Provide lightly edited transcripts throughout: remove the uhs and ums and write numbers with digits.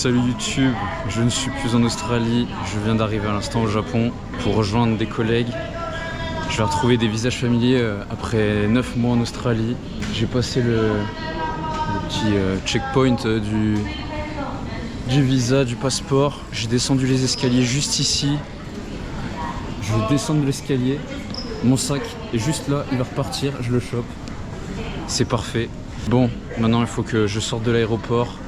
Salut YouTube, je ne suis plus en Australie, je viens d'arriver à l'instant au Japon pour rejoindre des collègues. Je vais retrouver des visages familiers après 9 mois en Australie. J'ai passé le petit checkpoint du visa, du passeport. J'ai descendu les escaliers juste ici. Je vais descendre l'escalier. Mon sac est juste là, il va repartir, je le chope. C'est parfait. Bon, maintenant il faut que je sorte de l'aéroport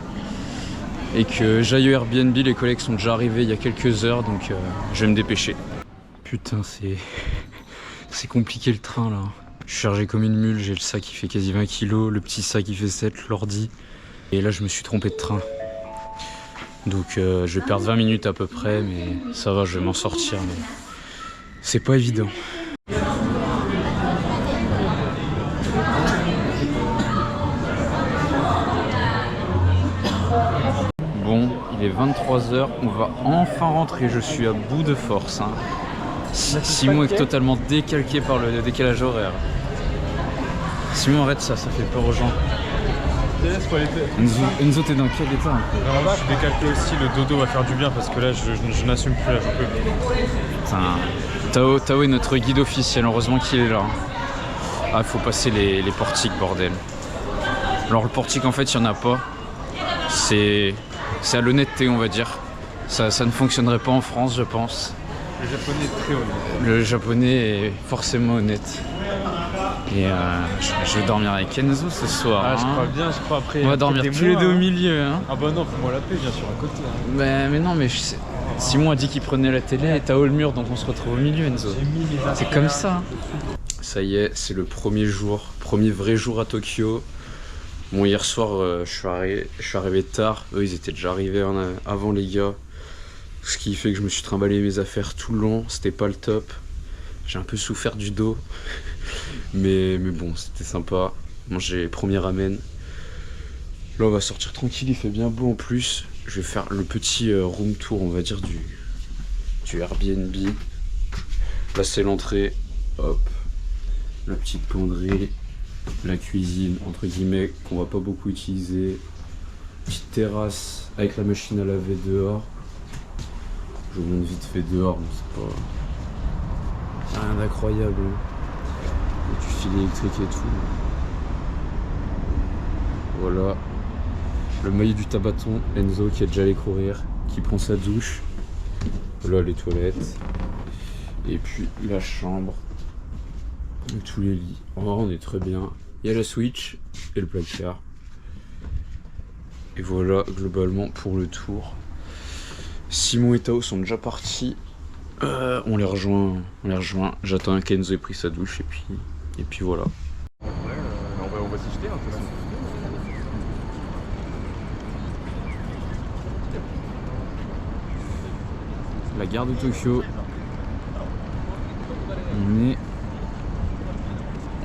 et que j'aille au Airbnb. Les collègues sont déjà arrivés il y a quelques heures, donc je vais me dépêcher. Putain, c'est compliqué le train là. Je suis chargé comme une mule, j'ai le sac qui fait quasi 20 kg, le petit sac qui fait 7, l'ordi. Et là je me suis trompé de train. Donc je vais perdre 20 minutes à peu près, mais ça va, je vais m'en sortir. Mais c'est pas évident. Bon, il est 23 h, on va enfin rentrer, je suis à bout de force. Hein. Simon est totalement décalqué par le décalage horaire. Simon, arrête ça, ça fait peur aux gens. Enzo, t'es dans quel état un peu? Je suis décalqué aussi, le dodo va faire du bien parce que là je n'assume plus, là j'en peux plus. Putain, Tao est notre guide officiel, heureusement qu'il est là. Ah, il faut passer les portiques, bordel. Alors le portique en fait il n'y en a pas. C'est à l'honnêteté on va dire. Ça ne fonctionnerait pas en France je pense. Le japonais est très honnête. Le japonais est forcément honnête. Et je vais dormir avec Enzo ce soir. Ah, hein. je crois bien, je crois après. On va dormir tous les deux au milieu. Hein. Ah bah non, fais-moi la paix, bien sûr, à côté. Hein. Mais non, mais Simon a dit qu'il prenait la télé et Tao le mur, donc on se retrouve au milieu, Enzo. C'est comme ça. Hein. Ça y est, c'est le premier jour, premier vrai jour à Tokyo. Bon, hier soir, je suis arrivé tard. Eux, ils étaient déjà arrivés avant les gars. Ce qui fait que je me suis trimballé mes affaires tout le long. C'était pas le top. J'ai un peu souffert du dos. mais bon, c'était sympa. Manger premier ramen. Là, on va sortir tranquille. Il fait bien beau en plus. Je vais faire le petit room tour, on va dire, du Airbnb. Là, c'est l'entrée. Hop. La petite penderie. La cuisine, entre guillemets, qu'on va pas beaucoup utiliser. Petite terrasse avec la machine à laver dehors. Je vous montre vite fait dehors, mais c'est pas rien d'incroyable. Du fil électrique et tout. Voilà. Le maillot du Tabaton, Enzo qui est déjà allé courir, qui prend sa douche. Voilà les toilettes. Et puis la chambre. Et tous les lits. Oh, on est très bien. Il y a la Switch et le placard. Et voilà globalement pour le tour. Simon et Tao sont déjà partis. On les rejoint. J'attends qu'Enzo ait pris sa douche et puis voilà. On va s'y jeter, hein, de toute façon. La gare de Tokyo. On est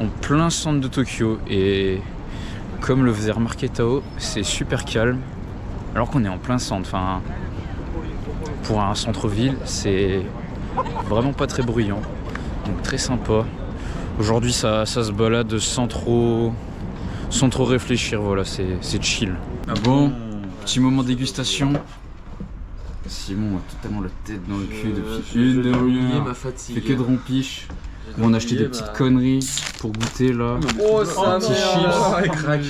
en plein centre de Tokyo et comme le faisait remarquer Tao, c'est super calme alors qu'on est en plein centre. Enfin, pour un centre-ville, c'est vraiment pas très bruyant, donc très sympa. Aujourd'hui, ça se balade sans trop réfléchir. Voilà, c'est chill. Ah bon, petit moment dégustation. Simon a totalement la tête dans le cul depuis une demi-heure. Fait que de rompiche. Bon, on a acheté des petites conneries pour goûter là. Oh, ça petit chips. crack.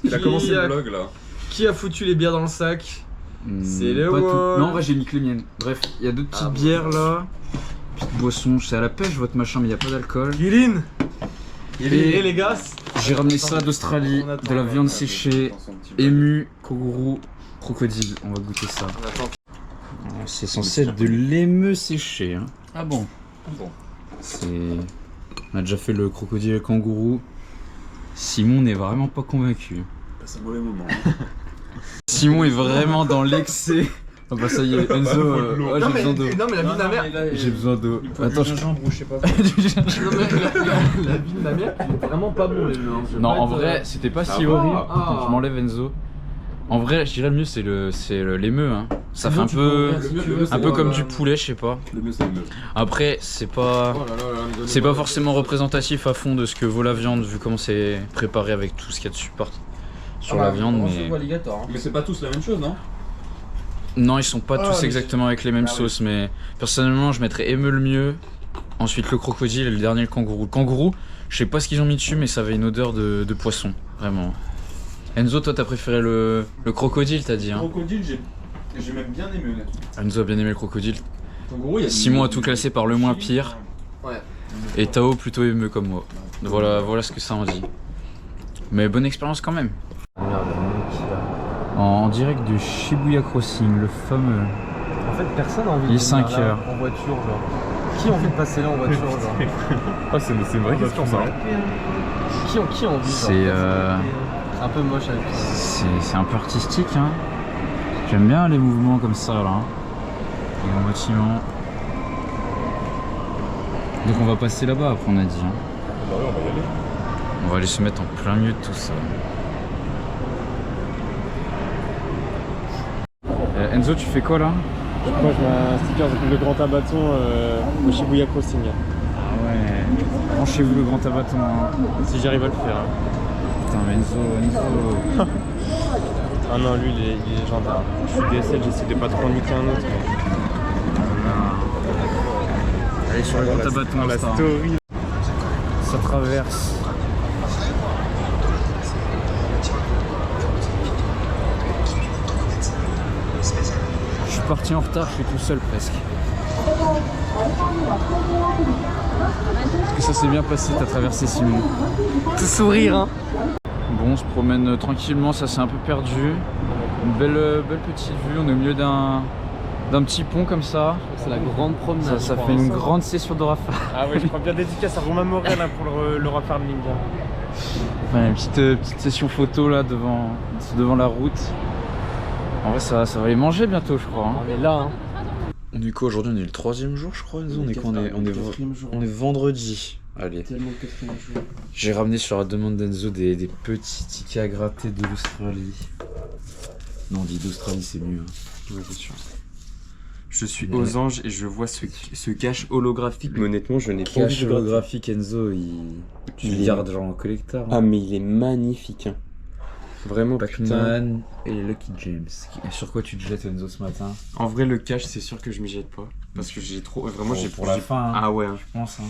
Il a commencé le vlog là. Qui a foutu les bières dans le sac? C'est le pas tout. one. Non, en vrai, j'ai mis que les miennes. Bref, il y a deux petites bières là. Petite boisson, c'est à la pêche votre machin, mais il n'y a pas d'alcool. Guiline. Et les gars. j'ai ramené ça d'Australie, de la viande séchée, ému, kangourou, crocodile. On va goûter ça. C'est censé être de l'émeu séché. Hein. Ah bon? On a déjà fait le crocodile et le kangourou. Simon n'est vraiment pas convaincu. C'est un mauvais moment. Simon est vraiment dans l'excès. Ah bah ça y est, Enzo, j'ai besoin d'eau. Non mais la vie de la mère. J'ai besoin d'eau. Attends, je gingembre ou je sais pas. La vie de la mère, c'est vraiment pas bon les mecs. Non, en vrai, c'était pas si horrible. Je m'enlève Enzo. En vrai, je dirais le mieux, c'est l'émeu. Hein. Ça fait un peu comme du poulet, je sais pas. Après, c'est pas forcément représentatif à fond de ce que vaut la viande, vu comment c'est préparé avec tout ce qu'il y a dessus sur la viande. Mais Mais c'est pas tous la même chose, non? Non, ils sont pas tous exactement avec les mêmes sauces, mais personnellement, je mettrais émeu le mieux. Ensuite, le crocodile et le dernier, le kangourou. Le kangourou, je sais pas ce qu'ils ont mis dessus, mais ça avait une odeur de poisson, vraiment. Enzo, toi, t'as préféré le crocodile, t'as dit, hein? Le crocodile, j'ai même bien aimé. Enzo a bien aimé le crocodile. Kangourou, il y a Simon a tout classé par le moins pire. Ouais. Et Tao plutôt émeu comme moi. Voilà ce que ça en dit. Mais bonne expérience quand même. En direct de Shibuya Crossing, le fameux. En fait, personne n'a envie Il est de venir 5 là heures. en voiture, genre. Qui a envie de passer là en voiture, genre? c'est une vraie question ça. Qui a envie, genre? C'est un peu moche avec c'est un peu artistique, hein. J'aime bien les mouvements comme ça là. Et en bâtiment. Donc on va passer là-bas après on a dit. Hein. Bah ouais, on va y aller. On va aller se mettre en plein milieu de tout ça. Enzo, tu fais quoi là? Moi je mets un sticker de grand abatton au Shibuya Crossing. Ah ouais. Branchez-vous le grand abatton. Hein. Si j'arrive à le faire. Hein. Putain mais Enzo. Ah non, lui il est légendaire. Je suis DSL, j'essaie de pas trop niquer un autre. Mais... Allez sur le grand abatton la ça. story. Ça traverse. Je suis parti en retard, je suis tout seul presque. Est-ce que ça s'est bien passé, t'as traversé Simon? Tout sourire, hein. Bon, on se promène tranquillement, ça s'est un peu perdu. Une belle petite vue, on est au milieu d'un petit pont comme ça. C'est la grande promenade. Ça fait une grande session de rafale. Ah ouais, je crois bien dédicace à Romain Morel hein, pour le refarming. Enfin, une petite session photo là devant la route. En vrai ça va aller manger bientôt je crois. Hein. On est là, hein. On est quoi aujourd'hui? On est le 3e jour je crois Enzo. On est vendredi. Allez. J'ai ramené sur la demande d'Enzo des petits tickets à gratter de l'Australie. Non, on dit d'Australie c'est mieux. Hein. Ouais, bien sûr. Je suis aux anges et je vois ce cache holographique, mais honnêtement je n'ai pas envie Cache de le gratter. holographique Enzo, tu le gardes genre en collector. Hein. Ah mais il est magnifique. Hein. Vraiment putain. Pac-Man et Lucky James. Sur quoi tu te jettes Enzo ce matin? En vrai le cache c'est sûr que je m'y jette pas. Parce que j'ai trop... Vraiment j'ai pour la fin. Hein, ah ouais. Hein. je pense. Hein.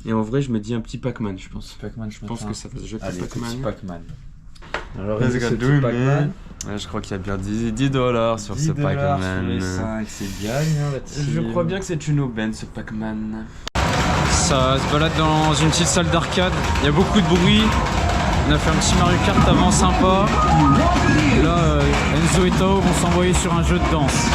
Et en vrai je me dis un petit Pac-Man je pense. Pac-Man Je pense que ça va se jeter. Allez, Pac-Man. petit Pac-Man. Alors Let's Enzo, ce go, petit Pac-Man. Ouais, je crois qu'il y a bien 10 dollars sur ce $10 sur les Pac-Man. 5, c'est gagne hein, là-dessus. Je crois bien que c'est une aubaine ce Pac-Man. Ça se balade dans une petite salle d'arcade, il y a beaucoup de bruit. On a fait un petit Mario Kart avant sympa. Et là, Enzo et Tao vont s'envoyer sur un jeu de danse.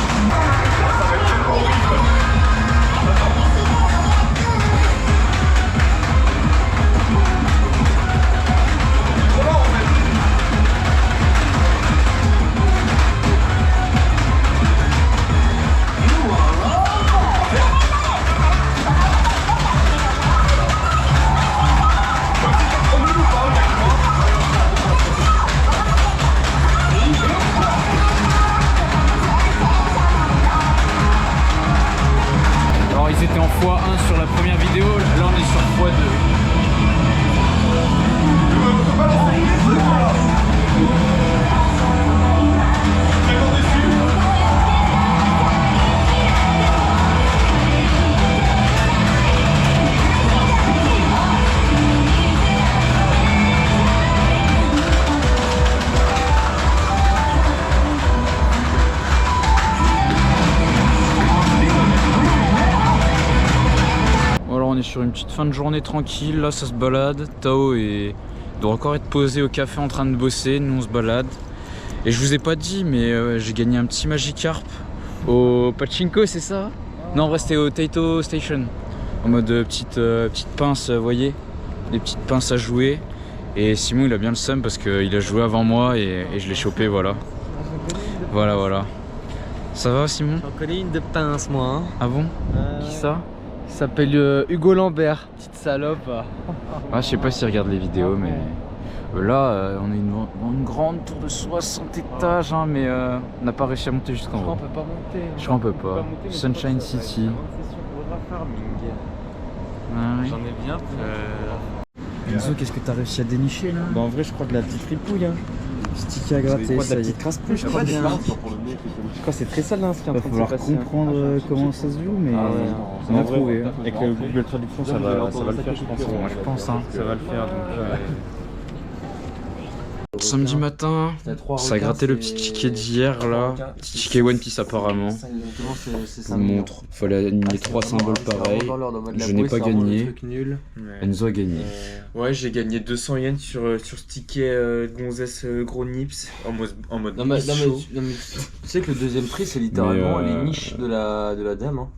Alors ils étaient en x1 sur la première vidéo, là on est sur x2. Alors on est sur une petite fin de journée tranquille, là ça se balade. Tao doit encore être posé au café en train de bosser, nous on se balade. Et je vous ai pas dit mais j'ai gagné un petit Magikarp au Pachinko, c'est ça? Non en vrai c'était au Taito Station. En mode petite pince, vous voyez? Des petites pinces à jouer. Et Simon il a bien le seum parce qu'il a joué avant moi et je l'ai chopé, voilà. Voilà. Ça va Simon? J'en connais une de pince moi. Hein. Ah bon? Qui ça? Il s'appelle Hugo Lambert, petite salope. Ah, je sais pas s'il regarde les vidéos, mais là, on est une grande tour de 60 étages, hein, mais on n'a pas réussi à monter jusqu'en Je crois haut. on peut pas monter. Hein. Je crois on peut pas. Sunshine City. Ah, oui. J'en ai bien peur. Enzo, qu'est-ce que t'as réussi à dénicher là? Bah en vrai je crois de la petite fripouille hein. Petit ticket à gratter, ça y est. crasse plus, je crois bien. Je crois que c'est très sale l'inscrit. Il va falloir comprendre comment ça se joue, mais on va trouver. Avec le Google Traduction, ça va le faire, je pense. Moi je pense, hein. Ça va le faire. Samedi matin, ça a gratté le petit ticket d'hier là. Petit ticket One Piece apparemment. Je vous montre. Fallait aligner 3 symboles pareils. Je n'ai pas gagné. Enzo a gagné. Ouais, j'ai gagné 200 yens sur ce ticket gonzesse gros nips en mode Non mais, chaud. tu sais que le deuxième prix c'est littéralement Mais, les niches de la dame. Hein.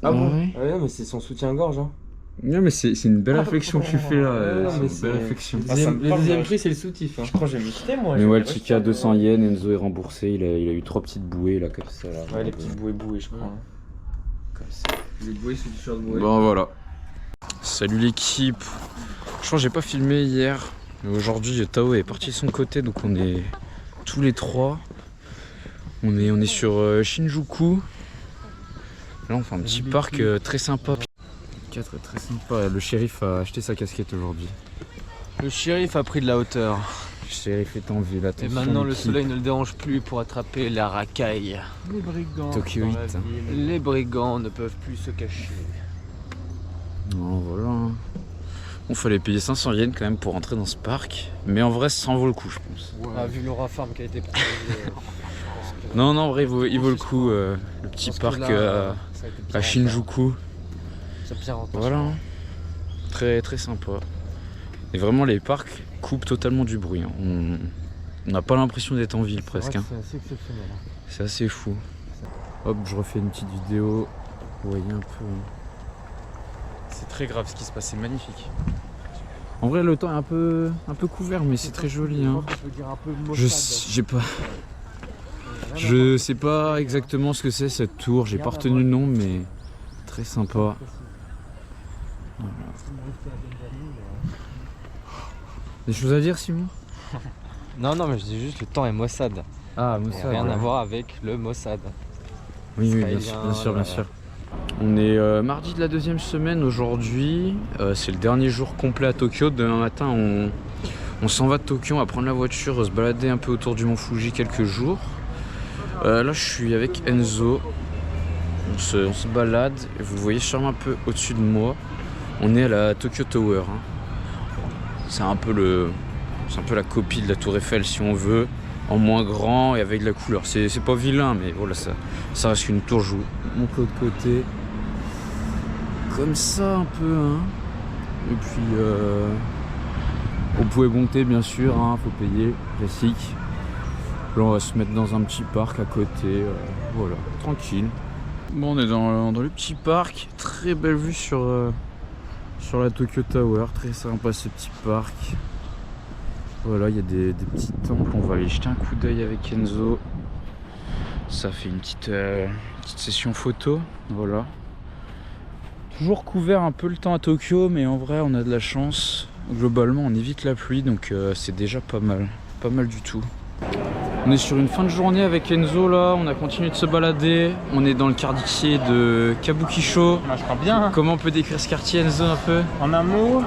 Ah bon? Ah ouais, mais c'est son soutien-gorge. Hein. Non mais c'est une belle réflexion que tu fais là. Ouais, C'est mais une belle réflexion. Le deuxième prix c'est le soutif. Hein. Je crois que j'ai mixé moi. Mais ouais, le ticket à 200 yens, Enzo est remboursé. Il a eu 3 petites bouées là comme ça. Là. Ouais, les petits bouées je crois. Comme ça. Les bouées sous t-shirt bouées. Bon voilà. Salut l'équipe. Je crois que j'ai pas filmé hier. Mais aujourd'hui Tao est parti de son côté, donc on est tous les 3. On est sur Shinjuku. Là on fait un petit parc très sympa. 4 très sympa. Le shérif a acheté sa casquette aujourd'hui. Le shérif a pris de la hauteur. Le shérif est en ville. Et Attention, maintenant le l'équipe. soleil ne le dérange plus pour attraper la racaille. Les brigands. Tokyo 8. Les brigands ne peuvent plus se cacher. Non, voilà. Bon, fallait payer 500 yens quand même pour rentrer dans ce parc. Mais en vrai, ça en vaut le coup, je pense. Ouais. Ah, vu l'aura farm qui a été proposée. Non, en vrai, il vaut le coup. Le petit parc à Shinjuku. C'est bien rentable. Voilà. Très, très sympa. Et vraiment, les parcs coupent totalement du bruit. Hein. On n'a pas l'impression d'être en ville presque. Hein. C'est assez exceptionnel. C'est assez fou. Hop, je refais une petite vidéo. Vous voyez un peu. C'est très grave ce qui se passe, c'est magnifique. En vrai, le temps est un peu couvert, mais c'est très joli. Hein. Je sais pas exactement ce que c'est cette tour. J'ai pas retenu le nom, mais très sympa. Voilà. Des choses à dire, Simon? Non, mais je dis juste le temps est Mossad. Ah, Ça n'a rien à voir avec le Mossad. Oui, bien israélien, sûr, bien sûr. On est mardi de la 2e semaine aujourd'hui. C'est le dernier jour complet à Tokyo. Demain matin, on s'en va de Tokyo, on va prendre la voiture, se balader un peu autour du mont Fuji quelques jours. Là, je suis avec Enzo. On se balade. Vous voyez sûrement un peu au-dessus de moi. On est à la Tokyo Tower. Hein. C'est un peu la copie de la Tour Eiffel si on veut, en moins grand et avec de la couleur. C'est pas vilain, mais voilà, ça reste une tour. Je vous montre l'autre côté. Comme ça un peu. Hein. Et puis, vous pouvez monter bien sûr, hein, faut payer, classique. Là, on va se mettre dans un petit parc à côté. Voilà, tranquille. Bon, on est dans le petit parc. Très belle vue sur la Tokyo Tower, très sympa ce petit parc. Voilà, il y a des petits temples, on va aller jeter un coup d'œil avec Enzo. Ça fait une petite session photo, voilà. Toujours couvert un peu le temps à Tokyo, mais en vrai on a de la chance. Globalement on évite la pluie, donc c'est déjà pas mal du tout. On est sur une fin de journée avec Enzo là, on a continué de se balader. On est dans le quartier de Kabukicho. Je crois bien. Comment on peut décrire ce quartier, Enzo, un peu? En un mot,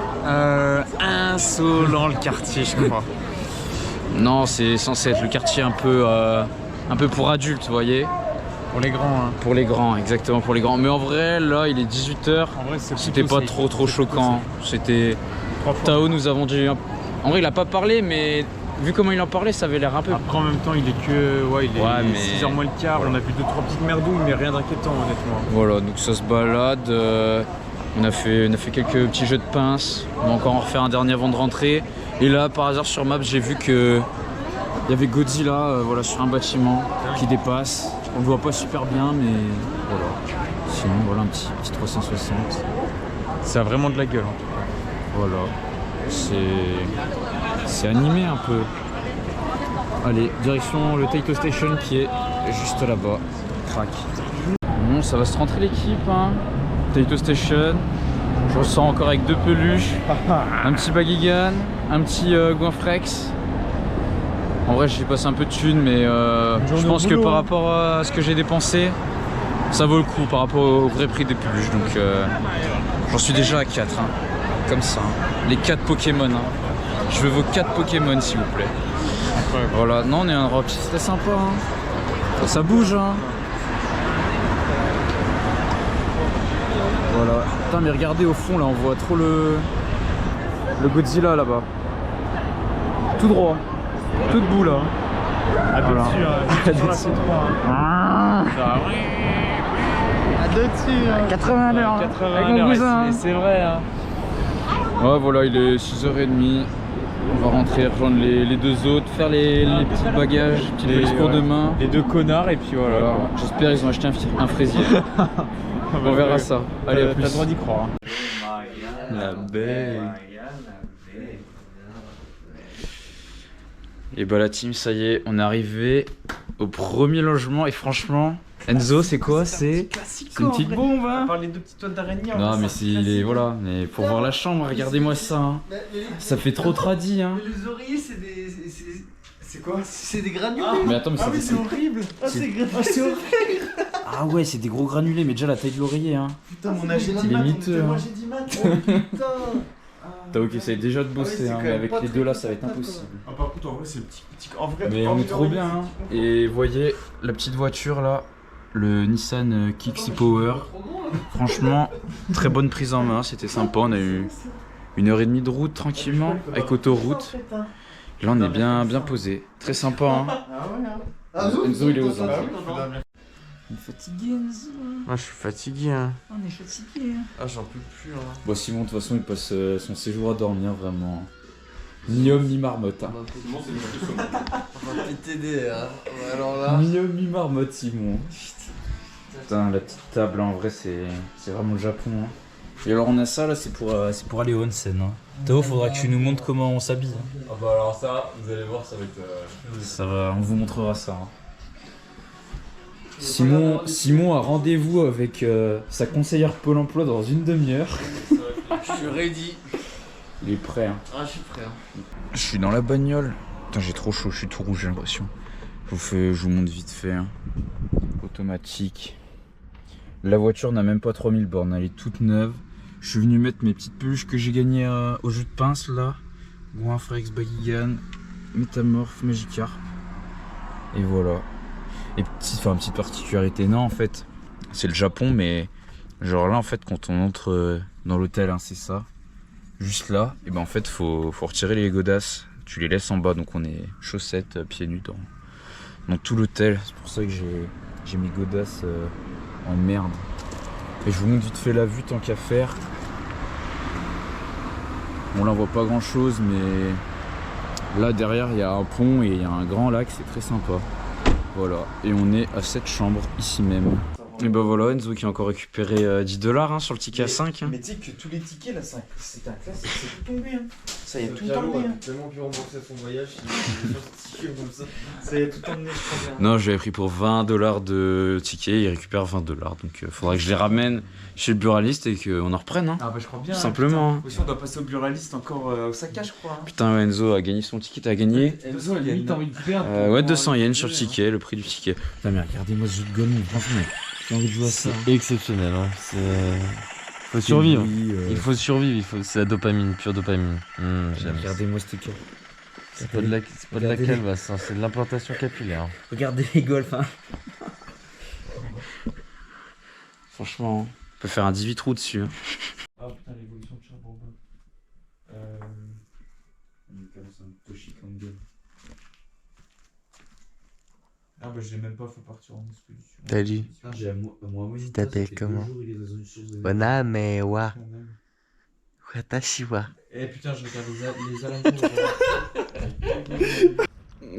insolent le quartier, je crois. Non, c'est censé être le quartier un peu pour adultes, vous voyez. Pour les grands. Hein. Pour les grands, exactement, pour les grands. Mais en vrai, là, il est 18h. En vrai, C'était pas trop choquant. C'était... Tao nous avons dit... En vrai, il a pas parlé, mais... Vu comment il en parlait, ça avait l'air un peu... Après, en même temps, il est que... Ouais, il est mais... 6h moins le quart. Voilà. On a vu 2-3 petites merdouilles, mais rien d'inquiétant, honnêtement. Voilà, donc ça se balade. On a fait quelques petits jeux de pince. On va encore en refaire un dernier avant de rentrer. Et là, par hasard, sur Maps, j'ai vu que... Il y avait Godzilla voilà, sur un bâtiment qui dépasse. On le voit pas super bien, mais voilà. Sinon, voilà un petit 360. Ça a vraiment de la gueule, en tout cas. Voilà. C'est animé un peu. Allez, direction le Taito Station qui est juste là-bas. Crac. Bon, ça va se rentrer l'équipe. Hein. Taito Station. Je ressens encore avec 2 peluches. Un petit Bagigan. Un petit Goinfrex. En vrai, j'ai passé un peu de thunes, mais je pense que par rapport à ce que j'ai dépensé, ça vaut le coup par rapport au vrai prix des peluches. Donc, j'en suis déjà à 4. Hein. Comme ça. Hein. Les 4 Pokémon. Hein. Je veux vos 4 Pokémon, s'il vous plaît. incroyable. Voilà, non, on est à un rock, c'était sympa. Hein. Ça bouge. Hein. Voilà. Putain, mais regardez au fond, là, on voit trop le Godzilla là-bas. Tout droit. Tout debout là. À deux Voilà. dessus, à deux dessus. 80 à l'heure. 80 avec mon cousin. c'est vrai. Hein. Ouais, voilà, il est 6h30. On va rentrer, rejoindre les deux autres, faire les petits bagages, petites valises pour demain. Les deux connards et puis voilà. Voilà. J'espère qu'ils ont acheté un fraisier. On verra ça. Allez, à plus. T'as le droit d'y croire. Hein. La baie. Et bah la team, ça y est, on est arrivé au premier logement et franchement, Enzo, c'est quoi? C'est une petite bombe, hein? À part les deux petites toiles d'araignée. Non mais c'est voilà, mais pour voir la chambre, regardez-moi ça. Hein. Ça fait trop tradi, hein. Mais les oreillers, c'est des. C'est quoi? C'est des granulés. Mais attends, mais c'est horrible. C'est horrible. Ah ouais, c'est des gros granulés, mais déjà la taille de l'oreiller, hein. Putain, mon âge est Il est miteux, Moi hein. j'ai 10 maths. Oh putain. T'as ok, ça déjà de bosser, c'est hein, quand mais même avec pas les très deux là, ça va être confortable, impossible. Ah, par contre, en vrai, c'est le petit. En vrai, Mais on est trop bien, hein. Et voyez la petite voiture là, le Nissan Kicks Power. Franchement, très bonne prise en main, c'était sympa. On a eu 1h30 de route tranquillement avec autoroute. Là, on est bien posé, très sympa. Hein. Ah ouais. Enzo, il est aux anges. On est fatigué, Enzo. Ah, je suis fatigué. Hein. On est fatigué. Ah, j'en peux plus. Hein. Bon, Simon, de toute façon, il passe son séjour à dormir vraiment. Ni homme ni marmotte. Hein. On va t'aider, hein. Alors là. Ni homme ni marmotte, Simon. Putain, la petite table, en vrai, c'est vraiment le Japon. Hein. Et alors, on a ça là, c'est pour aller au onsen. Hein. Tao, faudra que tu nous montres comment on s'habille. Hein. Ah, bah alors, ça, vous allez voir, ça va être. Ça va, on vous montrera ça. Hein. Simon a rendez-vous avec sa conseillère Pôle emploi dans une demi-heure. Je suis ready. Il est prêt. Hein. Ah, je suis prêt. Hein. Je suis dans la bagnole. Putain, j'ai trop chaud, je suis tout rouge, j'ai l'impression. Je vous montre vite fait. Hein. Automatique. La voiture n'a même pas 3000 bornes, elle est toute neuve. Je suis venu mettre mes petites peluches que j'ai gagnées au jeu de pince là. Goinfrex, Bagigan, Métamorph, Magikarp. Et voilà. Et petite particularité, non en fait, c'est le Japon, mais genre là en fait quand on entre dans l'hôtel, hein, c'est ça. Juste là, et ben en fait faut retirer les godasses, tu les laisses en bas, donc on est chaussettes, pieds nus dans tout l'hôtel. C'est pour ça que j'ai mes godasses en merde. Et je vous montre vite fait la vue tant qu'à faire. Bon là on voit pas grand chose, mais là derrière il y a un pont et il y a un grand lac, c'est très sympa. Voilà, et on est à cette chambre ici même. Et ben voilà, Enzo qui a encore récupéré $10 hein, sur le ticket à 5. Hein. Mais tu sais que tous les tickets là, c'est un classique, c'est tout tombé. Hein. Ça y est, tout tombé. Hein. Tellement pu rembourser son voyage, il comme ça. Ça y est, tout emmené, je crois bien. Non, je l'avais pris pour $20 de ticket, il récupère $20. Donc faudra que je les ramène chez le buraliste et qu'on en reprenne. Hein. Ah bah je crois bien. Tout simplement. Aussi on doit passer au buraliste encore au Osaka, je crois. Hein. Putain, ouais, Enzo a gagné son ticket, t'as gagné Enzo, il a limite envie de perdre. ouais, 200 yens sur le ticket, le prix du ticket. Putain, mais regardez-moi ce jeu de gomme, franchement, j'ai envie de jouer à ça. Exceptionnel. Hein. Faut survivre. Il faut survivre. C'est la dopamine, pure dopamine. J'aime. Regardez-moi ce ticket. C'est pas de la calvasse, hein, c'est de l'implantation capillaire. Regardez les golfs, hein. Franchement, on peut faire un 18 trous dessus. Hein. Ah putain, l'évolution de Charbon. Ah bah je l'ai même pas, faut partir en expédition. Salut. Tu t'appelles comment? Boname wa. Watashi wa. Eh putain, je regarde les alentours.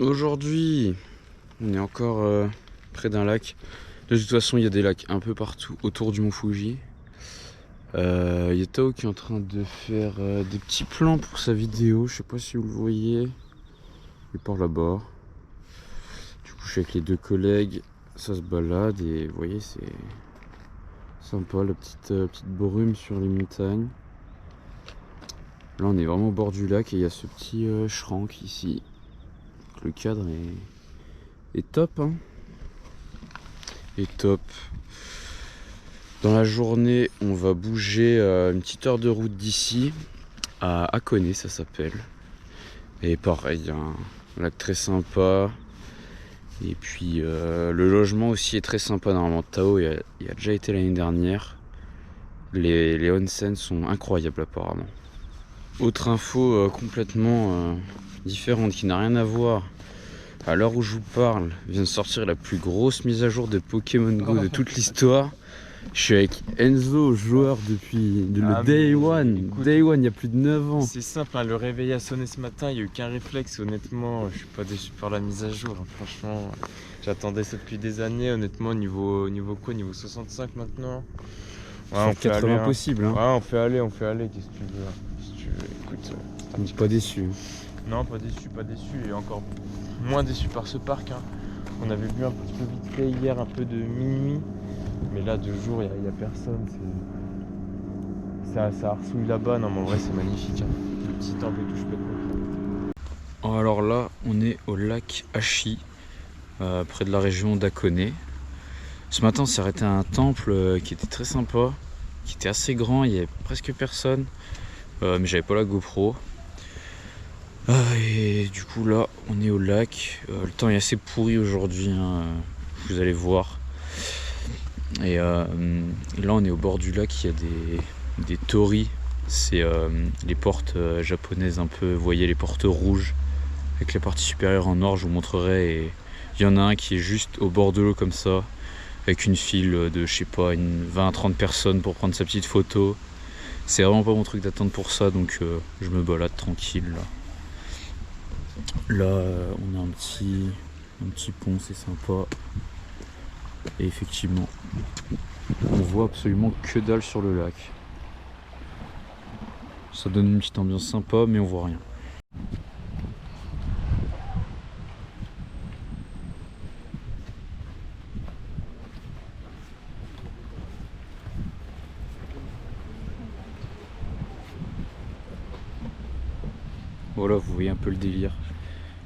Aujourd'hui, on est encore près d'un lac. De toute façon, il y a des lacs un peu partout autour du mont Fuji. Il y a Tao qui est en train de faire des petits plans pour sa vidéo. Je sais pas si vous le voyez. Il est par là-bas. Du coup, je suis avec les deux collègues. Ça se balade et vous voyez, c'est sympa la petite brume sur les montagnes. Là, on est vraiment au bord du lac et il y a ce petit schrank ici. Donc, le cadre est top. Hein. Est top. Dans la journée, on va bouger une petite heure de route d'ici à Hakone, ça s'appelle. Et pareil, lac très sympa. Et puis le logement aussi est très sympa. Normalement, Tao, il a déjà été l'année dernière. Les onsen sont incroyables apparemment. Autre info complètement différente qui n'a rien à voir. À l'heure où je vous parle, vient de sortir la plus grosse mise à jour de Pokémon Go de toute l'histoire. Je suis avec Enzo, joueur depuis le Day One. Day One, il y a plus de 9 ans. C'est simple, hein, le réveil a sonné ce matin, il n'y a eu qu'un réflexe. Honnêtement, je suis pas déçu par la mise à jour. Hein. Franchement, j'attendais ça depuis des années. Honnêtement, niveau quoi? Niveau 65 maintenant. Ouais, on fait 80 aller, possible. Hein. Ouais, on fait aller. Qu'est-ce que tu veux? Si tu veux, écoute. On n'est pas déçu. Non, pas déçu. Et encore moins déçu par ce parc. Hein. On avait vu un petit peu vite fait hier, un peu de minuit. Mais là, de jour, il n'y a personne. Ça arsouille là-bas. Non, mais en vrai, c'est magnifique. Hein. Le petit temple et tout, je peux te comprendre. Alors là, on est au lac Hachi, près de la région d'Akone. Ce matin, on s'est arrêté à un temple qui était très sympa, qui était assez grand, il y avait presque personne, mais j'avais pas la GoPro. Et du coup là, on est au lac. Le temps est assez pourri aujourd'hui, hein, vous allez voir. Et là, on est au bord du lac, il y a des torii, c'est les portes japonaises un peu, vous voyez les portes rouges, avec la partie supérieure en or, je vous montrerai. Et il y en a un qui est juste au bord de l'eau comme ça, avec une file de, je sais pas, une 20-30 personnes pour prendre sa petite photo. C'est vraiment pas mon truc d'attendre pour ça, donc je me balade tranquille là. Là, on a un petit pont, c'est sympa. Et effectivement, on voit absolument que dalle sur le lac. Ça donne une petite ambiance sympa, mais on voit rien. Voilà, vous voyez un peu le délire.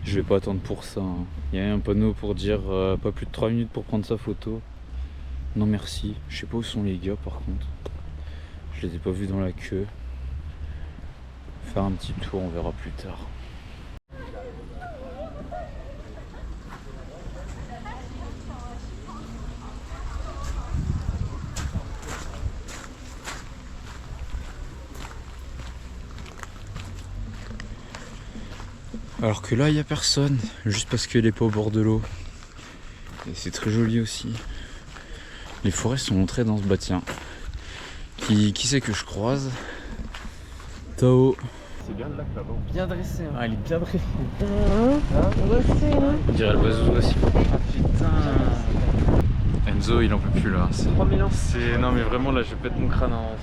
Je vais pas attendre pour ça. Hein. Il y a un panneau pour dire pas plus de 3 minutes pour prendre sa photo. Non merci. Je sais pas où sont les gars par contre. Je les ai pas vus dans la queue. Faire un petit tour, on verra plus tard. Alors que là, il n'y a personne, juste parce qu'elle n'est pas au bord de l'eau. Et c'est très joli aussi. Les forêts sont très denses. Bah tiens, qui c'est que je croise? Tao. C'est bien le lac là-bas. Bien dressé. Hein. Ah, il est bien dressé. On dirait le bazou aussi. Ah putain. Enzo, il en peut plus là. Non mais vraiment là, je pète mon crâne. Hein.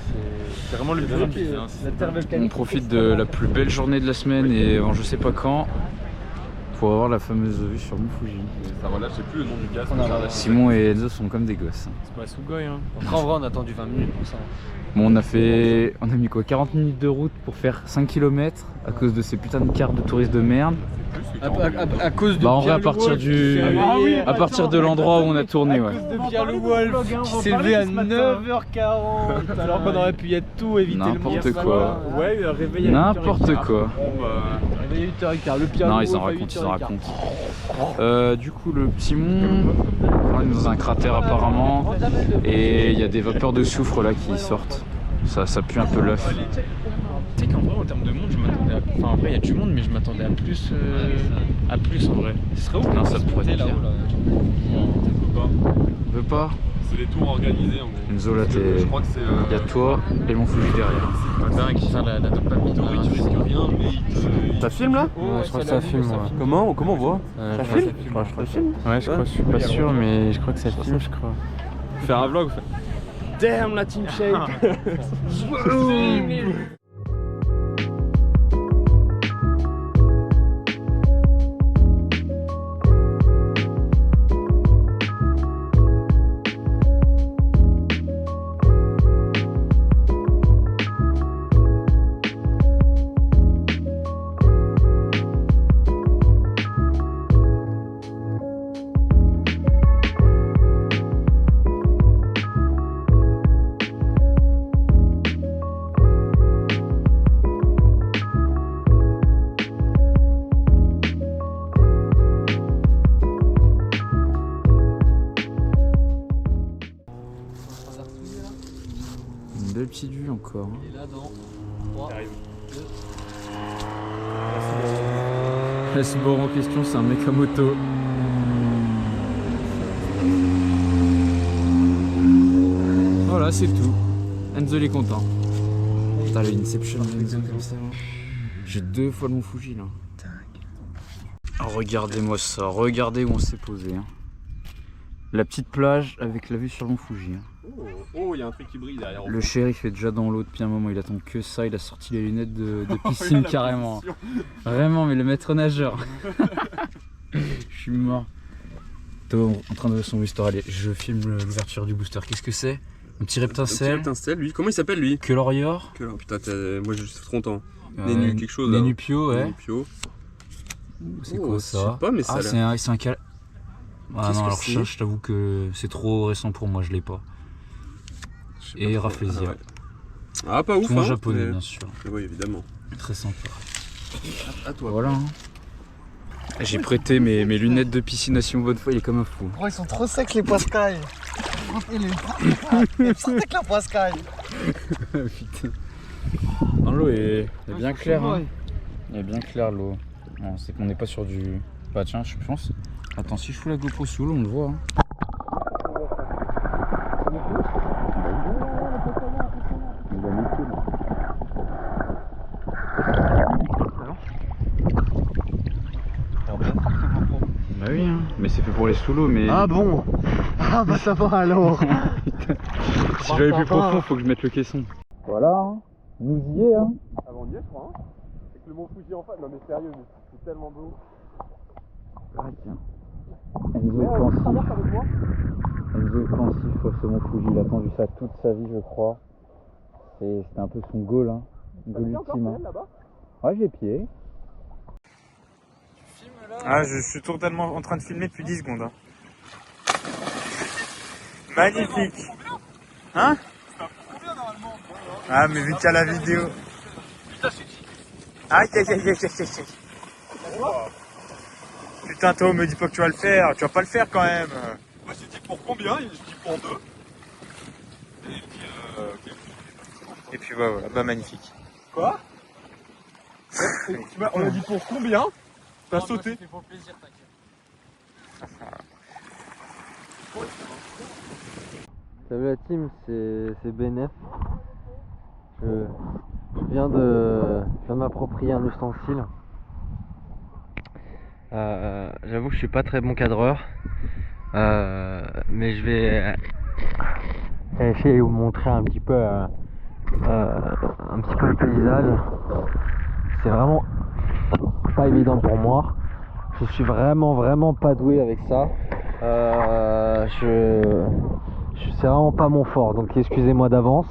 C'est vraiment le plus rapide. On profite de la plus belle journée de la semaine et je sais pas quand pour avoir la fameuse vue sur Mont Fuji. Ça relâche, je sais plus le nom du gaz. Simon et Enzo sont comme des gosses. C'est pas Sugoi hein. Après, en vrai, on a attendu 20 minutes pour ça. Bon, on a mis quoi, 40 minutes de route pour faire 5 km à cause de ces putains de cartes de touristes de merde. À cause de Bah en vrai à partir de l'endroit où on a tourné, ouais. de Pierre Le Wolf qui s'est levé à 9h40 alors qu'on aurait pu y être tout, éviter le N'importe quoi. Ouais, réveil à N'importe quoi. réveil à 8h15, le Pierre Non, Le ils en Wolf à racontent, 8h15. Du coup, le Simon, on est dans un cratère apparemment, et il y a des vapeurs de soufre là qui sortent. Ça pue un peu l'œuf. Tu sais qu'en vrai, en termes de monde, je m'attendais à. Enfin, après, il y a du monde, mais je m'attendais à plus. En vrai. Ce serait où? Non, ça pourrait être là-haut bien. là. On peut pas. C'est des tours organisés en gros. Enzo là, Je crois que c'est. il y a toi et mon Fuji derrière. Dingue, enfin, la dopamine. Oui, tu risques rien, mais il te. Ça filme là? Ouais, je crois que ça filme. Comment on voit? Ça filme? Je crois que ça filme. Ouais, je suis pas sûr, mais je crois que ça filme, je crois. Faire un vlog. Damn la team shake. Une belle petite vue encore. Hein. Et là, dans 3, 2. Là, ce bord en question, c'est un mec à moto. Voilà, c'est tout. Enzo il est content. Putain, le Inception comme ça. J'ai 2 fois le Mont Fuji là. Oh, regardez-moi ça, regardez où on s'est posé. Hein. La petite plage avec la vue sur le Mont Fuji. Hein. Oh, il y a un truc qui brille derrière. Le shérif est déjà dans l'eau depuis un moment, il attend que ça, il a sorti les lunettes de piscine carrément. Vraiment, mais le maître nageur. Je suis mort. Tom en train de son booster, allez, je filme l'ouverture du booster. Qu'est-ce que c'est? Un petit reptincelle. Lui. Comment il s'appelle lui? Que l'Orior. Putain, moi je suis trop content. Nénu quelque chose là. Nénupio, ouais. Nénupio. C'est quoi ça? Je sais pas, mais ça c'est un cal. Ah non, alors je t'avoue que c'est trop récent pour moi, je l'ai pas. Et Rafflesia. Ah, pas ouf. Tout en japonais, bien sûr. Oui, évidemment. Très sympa. À toi. Voilà. Hein. J'ai prêté mes lunettes de piscine à Simon Bonnefoy, il est comme un fou. Oh, ils sont trop secs les poiscailles. Ils sont secs la poiscaille. Putain. Non, l'eau est bien claire. Hein. Elle est bien claire l'eau. C'est qu'on n'est pas sur du. Bah tiens, je pense. Attends, si je fous la GoPro sous l'eau, on le voit. Hein. Bah oui, hein. Mais c'est fait pour les sous l'eau, mais. Ah bon? Ah bah ça va alors. Si j'avais plus profond, faut que je mette le caisson. Voilà, hein. Nous y est, hein. Ah, on y est, je crois. Hein. Avec le Mont Fuji en face. Non, mais sérieux, mais c'est tellement beau. Ah, tiens. Enzo est pensif. Enzo est pensif sur ce Mont Fuji. Il a attendu ça toute sa vie, je crois. C'était un peu son goal, hein. Goal ultime. Hein. Ouais, j'ai pied. Ah, je suis totalement en train de filmer depuis 10 secondes. Hein. Magnifique. Hein? Ah, mais vu qu'il y a la vidéo. Aïe, aïe, aïe, aïe, aïe, aïe. Putain, Théo, me dis pas que tu vas le faire. Tu vas pas le faire quand même. Moi, j'ai dit pour combien? Je dis pour 2. Et puis, ok. Et puis voilà, bah magnifique. Quoi? On a dit pour combien? T'as sauté? C'était pour le plaisir, t'inquiète. Salut la team, c'est BNF. Je viens de m'approprier un ustensile. J'avoue que je suis pas très bon cadreur, mais je vais essayer de vous montrer un petit peu le paysage. C'est vraiment pas évident pour moi. Je suis vraiment pas doué avec ça. C'est vraiment pas mon fort, donc excusez-moi d'avance.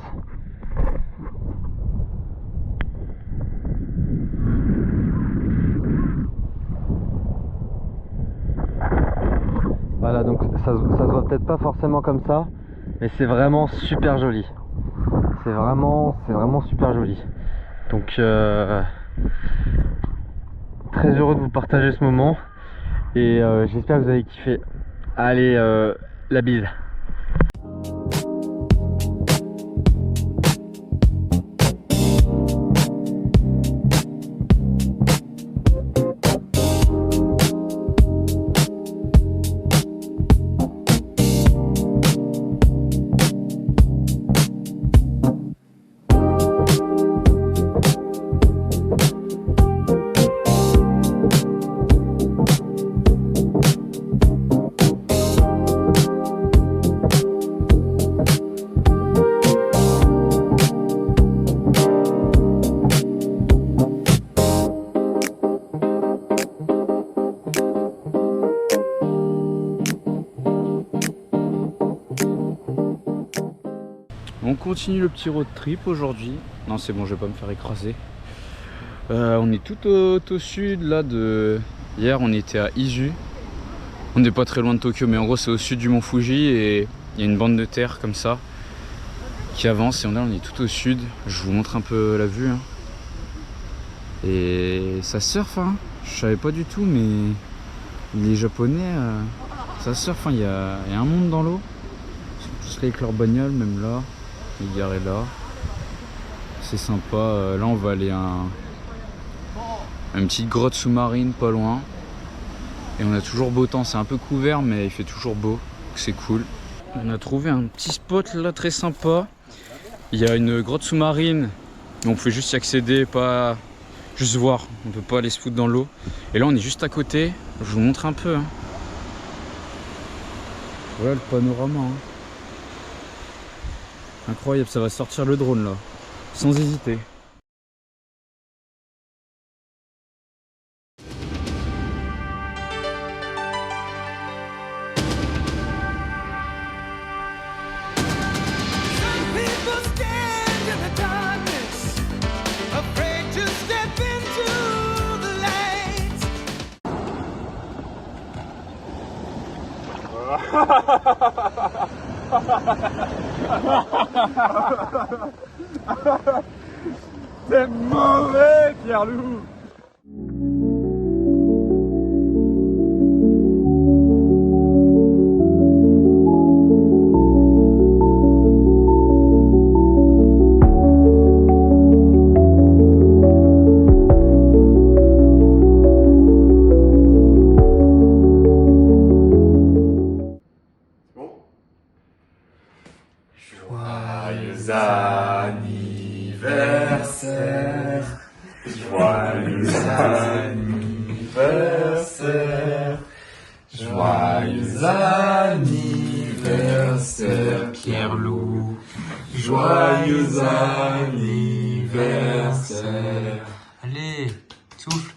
Voilà, donc ça se voit peut-être pas forcément comme ça, mais c'est vraiment super joli. C'est vraiment super joli. Donc très heureux de vous partager ce moment et j'espère que vous avez kiffé. Allez, la bise. On continue le petit road trip aujourd'hui. Non, c'est bon, je vais pas me faire écraser. On est tout au sud là de. Hier, on était à Izu. On n'est pas très loin de Tokyo, mais en gros, c'est au sud du Mont Fuji et il y a une bande de terre comme ça qui avance. Et là, on est tout au sud. Je vous montre un peu la vue. Hein. Et ça surfe, hein. Je savais pas du tout, mais les Japonais, ça surfe. Hein. Il y a un monde dans l'eau. Ils sont tous là avec leur bagnole, même là. Il est garé là. c'est sympa. Là on va aller à une petite grotte sous-marine pas loin. Et on a toujours beau temps, c'est un peu couvert mais il fait toujours beau, c'est cool. On a trouvé un petit spot là très sympa. Il y a une grotte sous-marine, on pouvait juste y accéder, pas juste voir, on peut pas aller se foutre dans l'eau. Et là on est juste à côté, je vous montre un peu. Hein. Voilà le panorama. Hein. Incroyable, ça va sortir le drone là, sans hésiter. C'est mauvais, Pierre-Loup. Joyeux anniversaire, joyeux anniversaire, joyeux anniversaire, Pierre-Loup, joyeux anniversaire. Allez, souffle.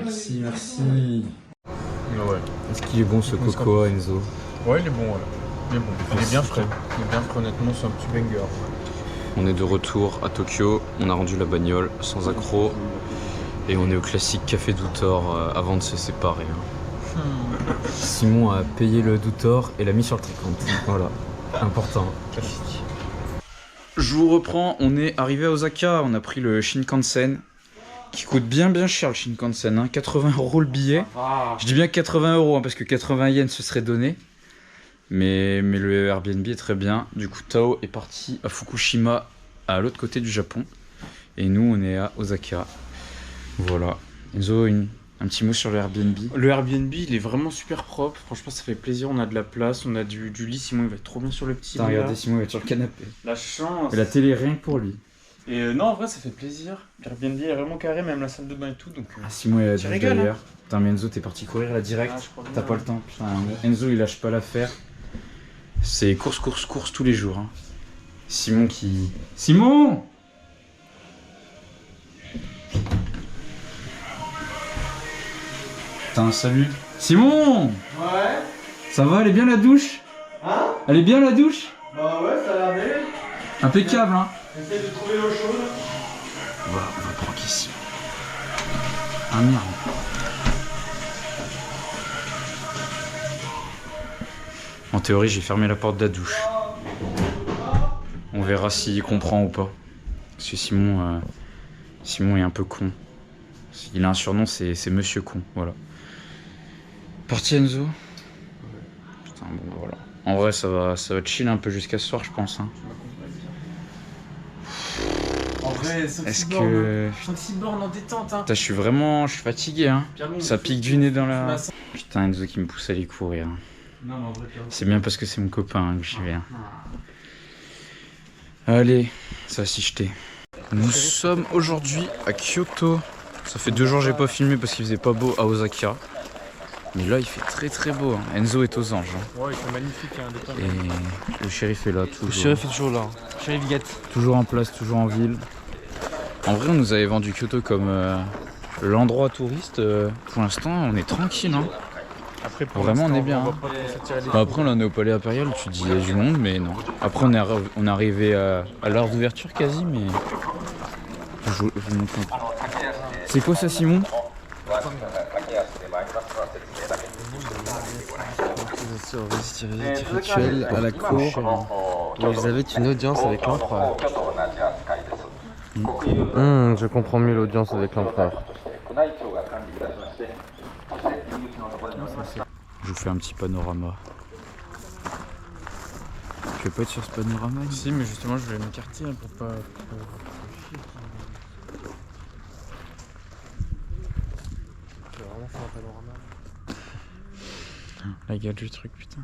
Merci, merci. Ouais. Est-ce qu'il est bon ce coco, Enzo? Ouais, il est bon, ouais. Il est bon. Il est bien frais. Il est bien frais, honnêtement, c'est un petit banger. On est de retour à Tokyo, on a rendu la bagnole sans accroc et on est au classique café Doutor avant de se séparer. Hein. Simon a payé le Doutor et l'a mis sur le tricompte. Voilà, important. Classique. Je vous reprends, on est arrivé à Osaka, on a pris le Shinkansen qui coûte bien cher le Shinkansen, hein. 80 € le billet. Je dis bien 80 € hein, parce que 80 yens ce serait donné. Mais le Airbnb est très bien. Du coup, Tao est parti à Fukushima, à l'autre côté du Japon. Et nous, on est à Osaka. Voilà. Enzo, un petit mot sur le Airbnb. Le Airbnb, il est vraiment super propre. Franchement, ça fait plaisir. On a de la place, on a du lit. Simon, il va être trop bien sur le petit lit. Regardez, Simon, il va être sur le canapé. La chance. Et la télé, rien que pour lui. Et non, en vrai, ça fait plaisir. L'Airbnb est vraiment carré, même la salle de bain et tout. Donc, Ah, Simon, il a tu dit rigoles, d'ailleurs. Putain, mais Enzo, t'es parti courir là direct. Ah, je crois bien. T'as pas le temps. Putain, Enzo, il lâche pas l'affaire. C'est course tous les jours. Hein. Simon qui... Simon! Putain, salut. Simon! Ouais. Ça va, elle est bien la douche? Hein? Elle est bien la douche? Bah ouais, ça a l'air d'aller. Impeccable, hein? Essaye de trouver l'eau chaude. On va prendre ici. Ah merde. En théorie, j'ai fermé la porte de la douche. On verra s'il comprend ou pas. Parce que Simon est un peu con. Il a un surnom, c'est Monsieur Con, voilà. Parti Enzo. Putain, bon voilà. En vrai, ça va chill un peu jusqu'à ce soir, je pense. Hein. en vrai, Est-ce que... 5-6 bornes en détente. Hein. Putain, je suis fatigué, hein. Ça pique du nez dans la... Putain, Enzo qui me pousse à aller courir. Non, mais en vrai, C'est bien parce que c'est mon copain hein, que j'y vais. Hein. Allez, ça va s'y jeter. Nous sommes aujourd'hui à Kyoto. Ça fait 2 jours que j'ai pas filmé parce qu'il faisait pas beau à Osaka. Mais là, il fait très beau. Hein. Enzo est aux anges. Hein. Ouais, il fait magnifique. Hein, Et le shérif est là, toujours. Le shérif est toujours là. Shérif Guette. Toujours en place, toujours en ville. En vrai, on nous avait vendu Kyoto comme l'endroit touriste. Pour l'instant, on est tranquille. Hein. Après, Vraiment, on est bien. Hein. Après, on est au palais impérial, tu dis il y a du monde, mais non. Après, on est arrivé à l'heure d'ouverture quasi, mais. Je vous montre un peu. C'est quoi ça, Simon? Rituel à la cour. Ils avaient une audience avec l'empereur. Je comprends mieux l'audience avec l'empereur. Je vous fais un petit panorama. Tu veux pas être sur ce panorama? Si, mais justement, je vais m'écarter pour pas. Je vais vraiment faire un panorama. La gueule du truc, putain.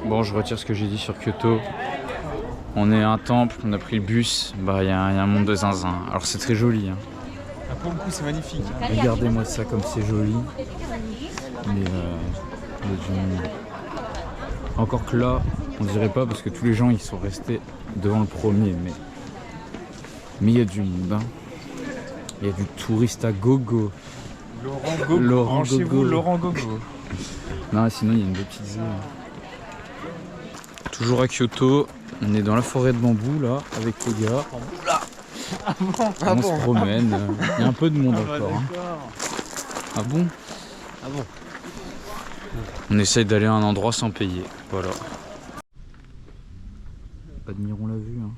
Bon, je retire ce que j'ai dit sur Kyoto. On est à un temple, on a pris le bus, bah il y a un monde de zinzin. Alors c'est très joli. Hein. Ah, pour le coup, c'est magnifique. Regardez-moi ça comme c'est joli. Mais il y a du monde. Encore que là, on dirait pas parce que tous les gens ils sont restés devant le premier. Mais il y a du monde. Hein. Il y a du touriste à gogo. Laurent Gogo. Laurent Branchez-vous, Gogo. Laurent Gogo. Non, sinon il y a une belle petite zone. Toujours à Kyoto, on est dans la forêt de bambou là, avec les gars. On se promène, il y a un peu de monde encore. Hein. Ah bon? Ah bon? On essaye d'aller à un endroit sans payer, voilà. Admirons la vue. Hein.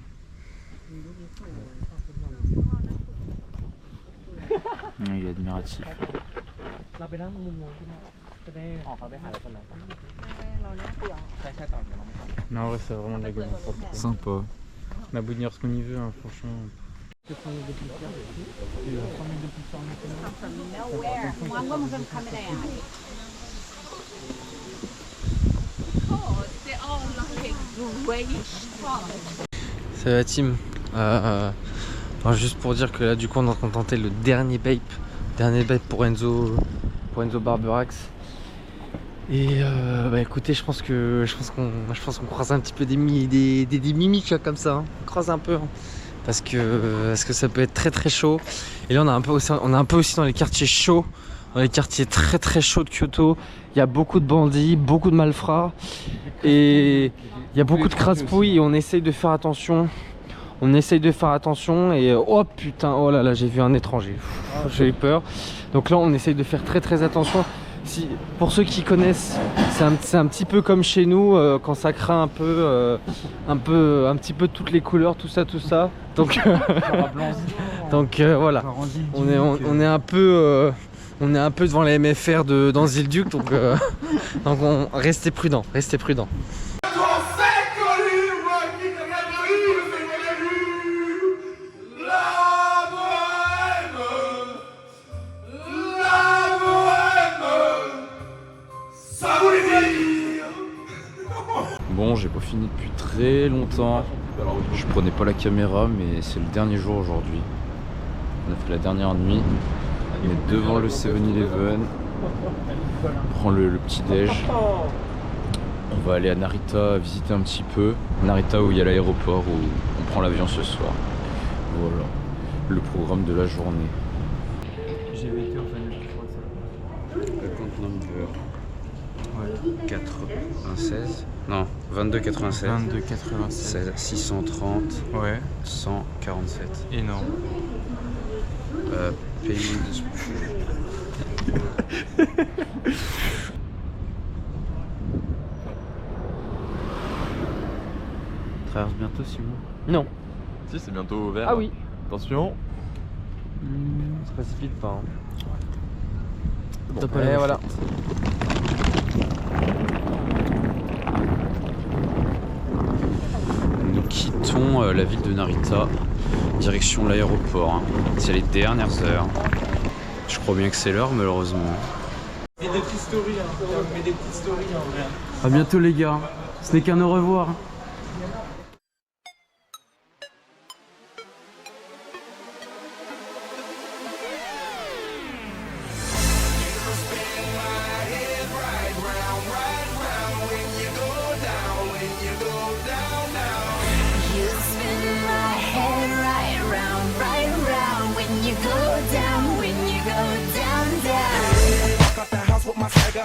Il est admiratif. Non, ouais, c'est vraiment de la gueule. Sympa. On a beau dire ce qu'on y veut, hein, franchement. C'est la team. Juste pour dire que là, du coup, on est en train de tenter le dernier bape pour Enzo Barberax. Et bah écoutez, je pense qu'on croise un petit peu des mimiques comme ça. Hein. On croise un peu. Hein. Parce que ça peut être très très chaud. Et là, on est un peu aussi dans les quartiers chauds. Dans les quartiers très très chauds de Kyoto. Il y a beaucoup de bandits, beaucoup de malfrats. Et il y a beaucoup de crasse-pouilles et on essaye de faire attention. Et oh putain, oh là là, j'ai vu un étranger. J'ai eu peur. Donc là, on essaye de faire très très attention. Si, pour ceux qui connaissent, c'est un petit peu comme chez nous quand ça craint un petit peu toutes les couleurs, tout ça. Donc, voilà. On est un peu devant la MFR dans Zilduc, donc restez prudents. Bon, j'ai pas fini depuis très longtemps. Je prenais pas la caméra, mais c'est le dernier jour aujourd'hui. On a fait la dernière nuit. On est devant le 7-Eleven. On prend le petit déj. On va aller à Narita visiter un petit peu. Narita où il y a l'aéroport où on prend l'avion ce soir. Voilà, le programme de la journée. GVT au final. Account number 96. Non, 2296. 22,96. 630. Ouais. 147. Énorme. Pays Traverse bientôt, Simon? Non. Si, c'est bientôt vert. Ah oui. Attention. On se précipite pas. Hein. Bon, T'as pas et la voilà. Nous quittons la ville de Narita, direction l'aéroport. Hein. C'est les dernières heures. Je crois bien que c'est l'heure, malheureusement. Mets des petites stories, hein. Mets des petites stories en vrai. A bientôt, les gars. Ce n'est qu'un au revoir.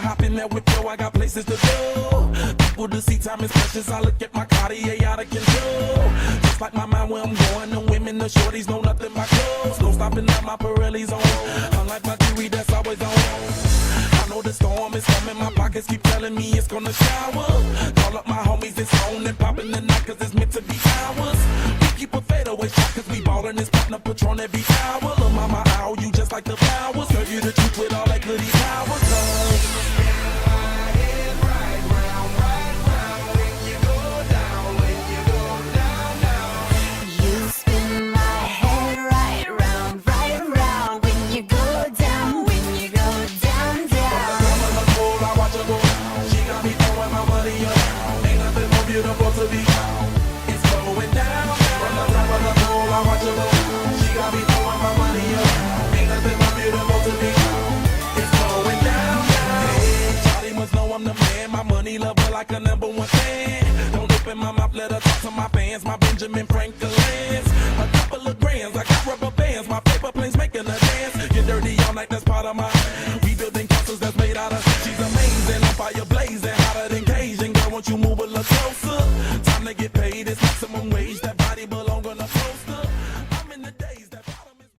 Hop in there with Joe, I got places to go. People to see, time is precious. I look at my Cartier out of control. Just like my mind where I'm going. The women, the shorties know nothing but clothes. No stopping at my Pirelli's on. Unlike my jewelry that's always on. I know the storm is coming. My pockets keep telling me it's gonna shower. Call up my homies, it's on and popping the night cause it's meant to be ours. We keep a fadeaway shot cause we ballin' this partner Patron every hour. Lil' mama, ow, you just like the flowers. Serve you the truth with all that goody power. love her like a #1 fan. Don't open my mouth, let her talk to my fans. My Benjamin